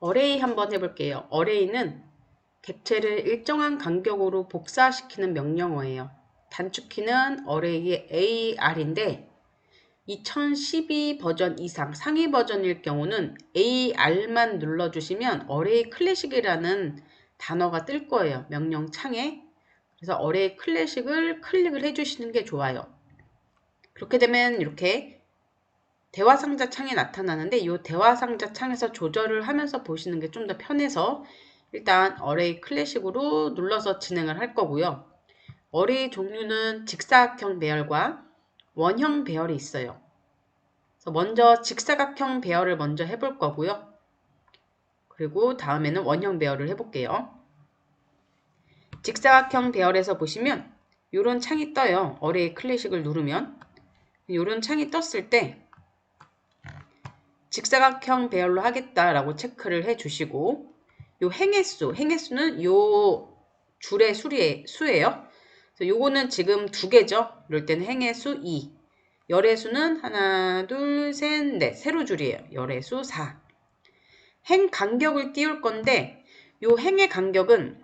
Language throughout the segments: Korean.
어레이 한번 해볼게요. 어레이는 객체를 일정한 간격으로 복사시키는 명령어예요. 단축키는 어레이의 AR인데 2012 버전 이상 상위 버전일 경우는 AR만 눌러주시면 어레이 클래식이라는 단어가 뜰 거예요. 명령 창에. 그래서 어레이 클래식을 클릭을 해주시는 게 좋아요. 그렇게 되면 이렇게 대화 상자 창이 나타나는데 이 대화 상자 창에서 조절을 하면서 보시는 게 좀 더 편해서 일단 어레이 클래식으로 눌러서 진행을 할 거고요. 어레이 종류는 직사각형 배열과 원형 배열이 있어요. 그래서 먼저 직사각형 배열을 먼저 해볼 거고요. 그리고 다음에는 원형 배열을 해볼게요. 직사각형 배열에서 보시면 이런 창이 떠요. 어레이 클래식을 누르면 이런 창이 떴을 때 직사각형 배열로 하겠다라고 체크를 해주시고 요 행의수는 요 줄의 수예요. 그래서 요거는 지금 2개죠. 이럴 때는 행의수 2, 열의수는 하나, 둘, 셋, 넷, 세로 줄이에요. 열의수 4. 행 간격을 띄울 건데 요 행의 간격은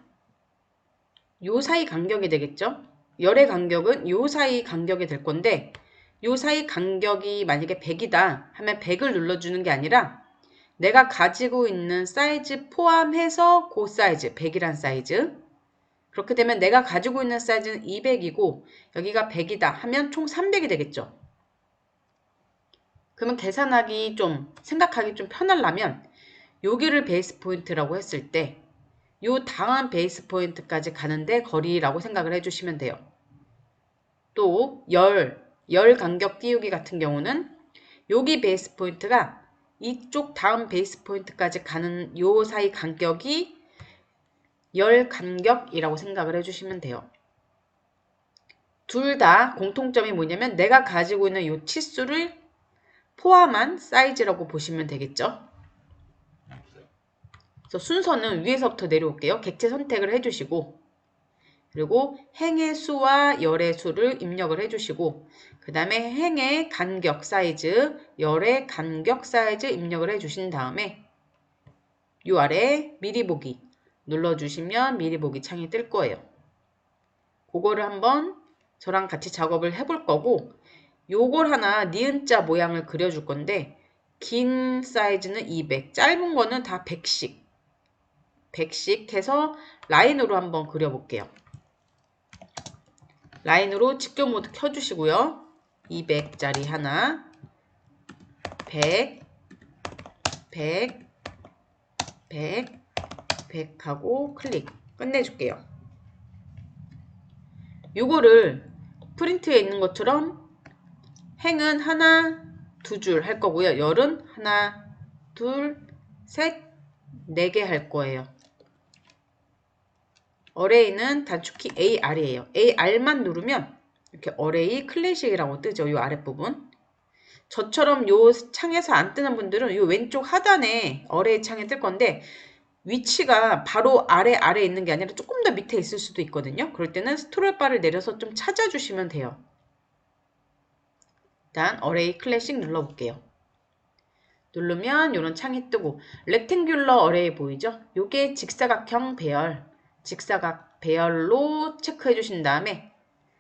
요 사이 간격이 되겠죠. 열의 간격은 요 사이 간격이 될 건데 요 사이 간격이 만약에 100이다 하면 100을 눌러주는 게 아니라 내가 가지고 있는 사이즈 포함해서 그 사이즈, 100이란 사이즈. 그렇게 되면 내가 가지고 있는 사이즈는 200이고 여기가 100이다 하면 총 300이 되겠죠. 그러면 계산하기 좀, 생각하기 좀 편하려면 여기를 베이스 포인트라고 했을 때 요 다음 베이스 포인트까지 가는데 거리라고 생각을 해주시면 돼요. 또 열 간격 띄우기 같은 경우는 여기 베이스 포인트가 이쪽 다음 베이스 포인트까지 가는 요 사이 간격이 열 간격이라고 생각을 해주시면 돼요. 둘 다 공통점이 뭐냐면 내가 가지고 있는 요 치수를 포함한 사이즈라고 보시면 되겠죠. 그래서 순서는 위에서부터 내려올게요. 객체 선택을 해주시고 그리고 행의 수와 열의 수를 입력을 해주시고 그 다음에 행의 간격 사이즈, 열의 간격 사이즈 입력을 해주신 다음에 요 아래 미리 보기 눌러주시면 미리 보기 창이 뜰 거예요. 그거를 한번 저랑 같이 작업을 해볼 거고 요걸 하나 니은자 모양을 그려줄 건데 긴 사이즈는 200, 짧은 거는 다 100씩 해서 라인으로 한번 그려볼게요. 라인으로 직교 모드 켜주시고요. 200짜리 하나, 100, 100, 100, 100 하고 클릭 끝내줄게요. 요거를 프린트에 있는 것처럼 행은 하나, 2줄 할 거고요. 열은 하나, 둘, 셋, 4개 할 거예요. 어레이는 단축키 AR이에요. AR만 누르면 이렇게 어레이 클래식이라고 뜨죠. 요 아랫부분. 저처럼 요 창에서 안 뜨는 분들은 요 왼쪽 하단에 어레이 창에 뜰 건데 위치가 바로 아래에 있는 게 아니라 조금 더 밑에 있을 수도 있거든요. 그럴 때는 스크롤바를 내려서 좀 찾아주시면 돼요. 일단 어레이 클래식 눌러볼게요. 누르면 이런 창이 뜨고 렉탱귤러 어레이 보이죠? 요게 직사각형 배열, 직사각 배열로 체크해 주신 다음에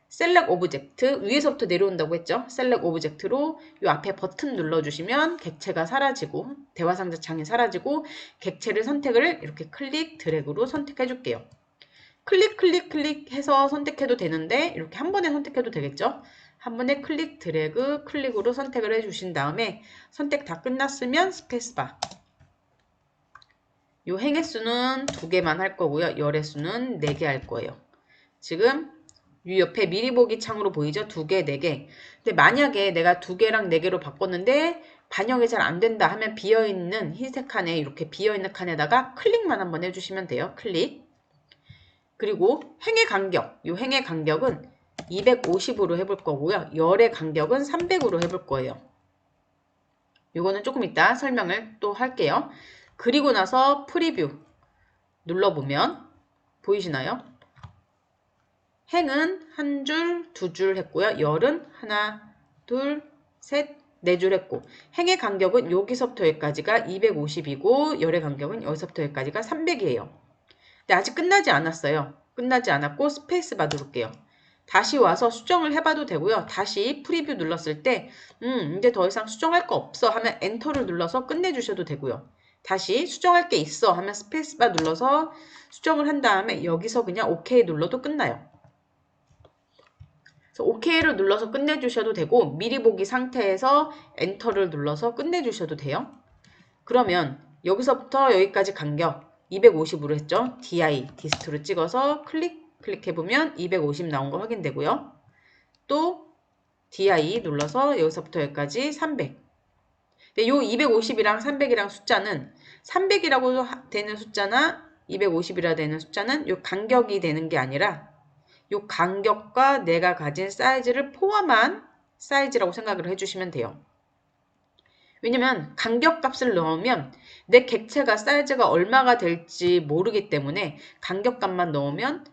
셀렉 오브젝트 위에서부터 내려온다고 했죠? 셀렉 오브젝트로 이 앞에 버튼 눌러주시면 객체가 사라지고 대화 상자 창이 사라지고 객체를 선택을 이렇게 클릭 드래그로 선택해 줄게요. 클릭 해서 선택해도 되는데 이렇게 한 번에 선택해도 되겠죠? 한 번에 클릭 드래그 클릭으로 선택을 해주신 다음에 선택 다 끝났으면 스페이스바. 요 행의 수는 2개만 할 거고요. 열의 수는 4개 할 거예요. 지금 이 옆에 미리 보기 창으로 보이죠? 2개, 4개. 근데 만약에 내가 2개랑 4개로 바꿨는데 반영이 잘 안 된다 하면 비어있는 흰색 칸에 이렇게 비어있는 칸에다가 클릭만 한번 해주시면 돼요. 클릭. 그리고 행의 간격. 이 행의 간격은 250으로 해볼 거고요. 열의 간격은 300으로 해볼 거예요. 이거는 조금 이따 설명을 또 할게요. 그리고 나서 프리뷰 눌러보면 보이시나요? 행은 한 줄, 2줄 했고요. 열은 하나, 둘, 셋, 4줄 했고 행의 간격은 여기서부터 여기까지가 250이고 열의 간격은 여기서부터 여기까지가 300이에요. 근데 아직 끝나지 않았어요. 끝나지 않았고 스페이스바 누를게요. 다시 와서 수정을 해봐도 되고요. 다시 프리뷰 눌렀을 때 이제 더 이상 수정할 거 없어 하면 엔터를 눌러서 끝내주셔도 되고요. 다시 수정할 게 있어 하면 스페이스바 눌러서 수정을 한 다음에 여기서 그냥 OK 눌러도 끝나요. 그래서 OK를 눌러서 끝내주셔도 되고 미리 보기 상태에서 엔터를 눌러서 끝내주셔도 돼요. 그러면 여기서부터 여기까지 간격 250으로 했죠. DI, 디스트로 찍어서 클릭해보면 250 나온 거 확인되고요. 또 DI 눌러서 여기서부터 여기까지 300. 근데 요 250이랑 300이랑 숫자는 300이라고 되는 숫자나 250이라 되는 숫자는 요 간격이 되는 게 아니라 요 간격과 내가 가진 사이즈를 포함한 사이즈라고 생각을 해주시면 돼요. 왜냐면 간격값을 넣으면 내 객체가 사이즈가 얼마가 될지 모르기 때문에 간격값만 넣으면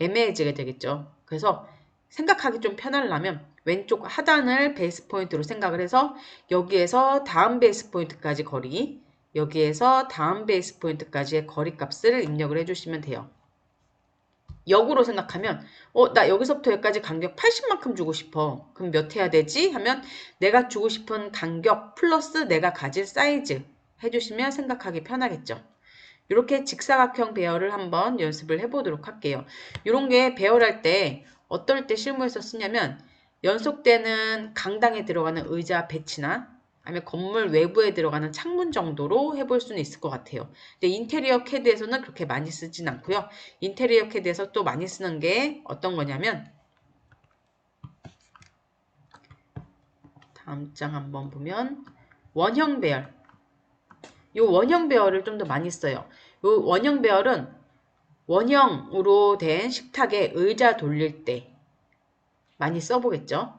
애매해지게 되겠죠. 그래서 생각하기 좀 편하려면 왼쪽 하단을 베이스 포인트로 생각을 해서 여기에서 다음 베이스 포인트까지 거리, 여기에서 다음 베이스 포인트까지의 거리 값을 입력을 해주시면 돼요. 역으로 생각하면 나 여기서부터 여기까지 간격 80만큼 주고 싶어. 그럼 몇 해야 되지? 하면 내가 주고 싶은 간격 플러스 내가 가질 사이즈 해주시면 생각하기 편하겠죠. 이렇게 직사각형 배열을 한번 연습을 해보도록 할게요. 이런 게 배열할 때 어떨 때 실무에서 쓰냐면 연속되는 강당에 들어가는 의자 배치나 아니면 건물 외부에 들어가는 창문 정도로 해볼 수는 있을 것 같아요. 근데 인테리어 캐드에서는 그렇게 많이 쓰진 않고요. 인테리어 캐드에서 또 많이 쓰는 게 어떤 거냐면 다음 장 한번 보면 원형 배열. 이 원형 배열을 좀 더 많이 써요. 이 원형 배열은 원형으로 된 식탁에 의자 돌릴 때 많이 써보겠죠.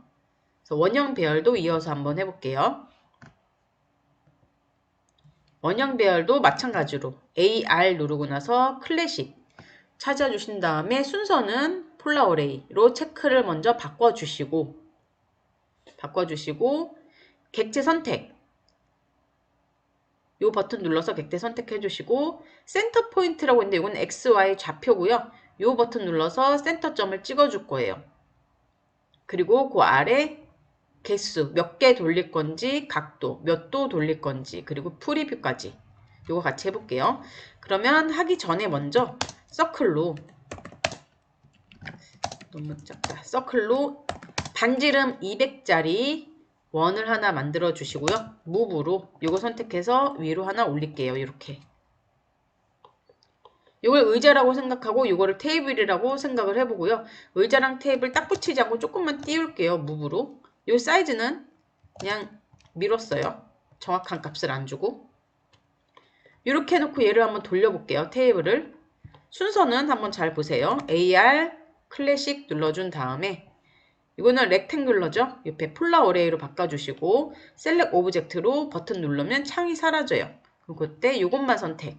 그래서 원형 배열도 이어서 한번 해볼게요. 원형 배열도 마찬가지로 AR 누르고 나서 클래식 찾아주신 다음에 순서는 폴라어레이로 체크를 먼저 바꿔주시고 객체 선택 이 버튼 눌러서 객체 선택해 주시고 센터 포인트라고 있는데 이건 XY 좌표고요. 이 버튼 눌러서 센터점을 찍어 줄 거예요. 그리고 그 아래 개수 몇 개 돌릴 건지 각도 몇 도 돌릴 건지 그리고 프리뷰까지 이거 같이 해볼게요. 그러면 하기 전에 먼저 서클로 너무 작다. 서클로 반지름 200짜리 원을 하나 만들어 주시고요. 무브로 이거 선택해서 위로 하나 올릴게요. 이렇게 이걸 의자라고 생각하고 이거를 테이블이라고 생각을 해보고요. 의자랑 테이블 딱 붙이지 않고 조금만 띄울게요. 무브로 이 사이즈는 그냥 밀었어요. 정확한 값을 안 주고 이렇게 해놓고 얘를 한번 돌려볼게요. 테이블을 순서는 한번 잘 보세요. AR 클래식 눌러준 다음에 이거는 렉탱귤러죠. 옆에 폴라 어레이로 바꿔주시고 셀렉 오브젝트로 버튼 누르면 창이 사라져요. 그럼 그때 이것만 선택.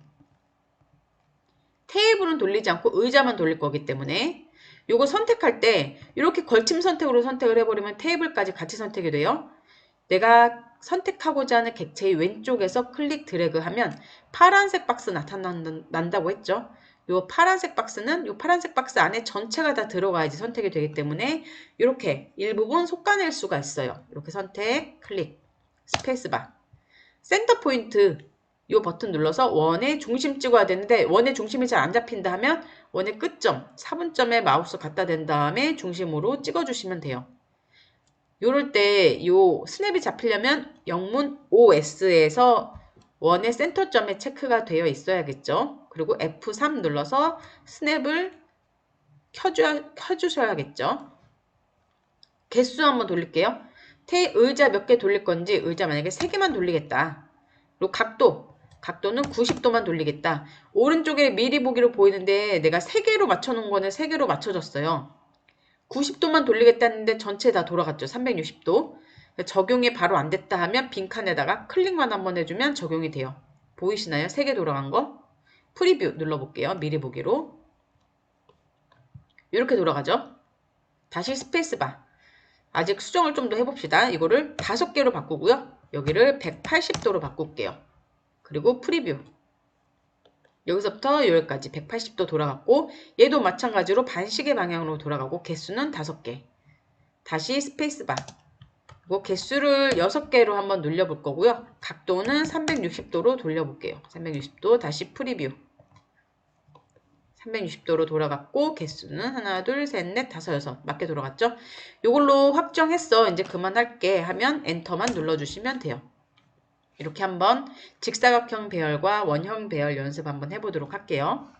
테이블은 돌리지 않고 의자만 돌릴 거기 때문에 이거 선택할 때 이렇게 걸침 선택으로 선택을 해버리면 테이블까지 같이 선택이 돼요. 내가 선택하고자 하는 객체의 왼쪽에서 클릭 드래그 하면 파란색 박스 나타난다고 했죠. 요 파란색 박스는 요 파란색 박스 안에 전체가 다 들어가야지 선택이 되기 때문에 이렇게 일부분 솎아낼 수가 있어요. 이렇게 선택, 클릭, 스페이스바. 센터 포인트 요 버튼 눌러서 원의 중심 찍어야 되는데 원의 중심이 잘 안 잡힌다 하면 원의 끝점, 4분점에 마우스 갖다 댄 다음에 중심으로 찍어주시면 돼요. 요럴 때 요 스냅이 잡히려면 영문 OS에서 원의 센터점에 체크가 되어 있어야겠죠. 그리고 F3 눌러서 스냅을 켜주셔야겠죠. 개수 한번 돌릴게요. 의자 몇 개 돌릴 건지 의자 만약에 3개만 돌리겠다. 그리고 각도는 90도만 돌리겠다. 오른쪽에 미리 보기로 보이는데 내가 3개로 맞춰놓은 거는 3개로 맞춰졌어요. 90도만 돌리겠다는데 전체 다 돌아갔죠. 360도. 적용이 바로 안 됐다 하면 빈칸에다가 클릭만 한번 해주면 적용이 돼요. 보이시나요? 3개 돌아간 거? 프리뷰 눌러볼게요. 미리 보기로. 이렇게 돌아가죠. 다시 스페이스바. 아직 수정을 좀 더 해봅시다. 이거를 5개로 바꾸고요. 여기를 180도로 바꿀게요. 그리고 프리뷰. 여기서부터 여기까지 180도 돌아갔고 얘도 마찬가지로 반시계 방향으로 돌아가고 개수는 5개. 다시 스페이스바. 그리고 개수를 6개로 한번 눌려볼 거고요. 각도는 360도로 돌려볼게요. 360도 다시 프리뷰. 360도로 돌아갔고 개수는 하나, 둘, 셋, 넷, 다섯, 여섯 맞게 돌아갔죠? 이걸로 확정했어. 이제 그만할게 하면 엔터만 눌러주시면 돼요. 이렇게 한번 직사각형 배열과 원형 배열 연습 한번 해보도록 할게요.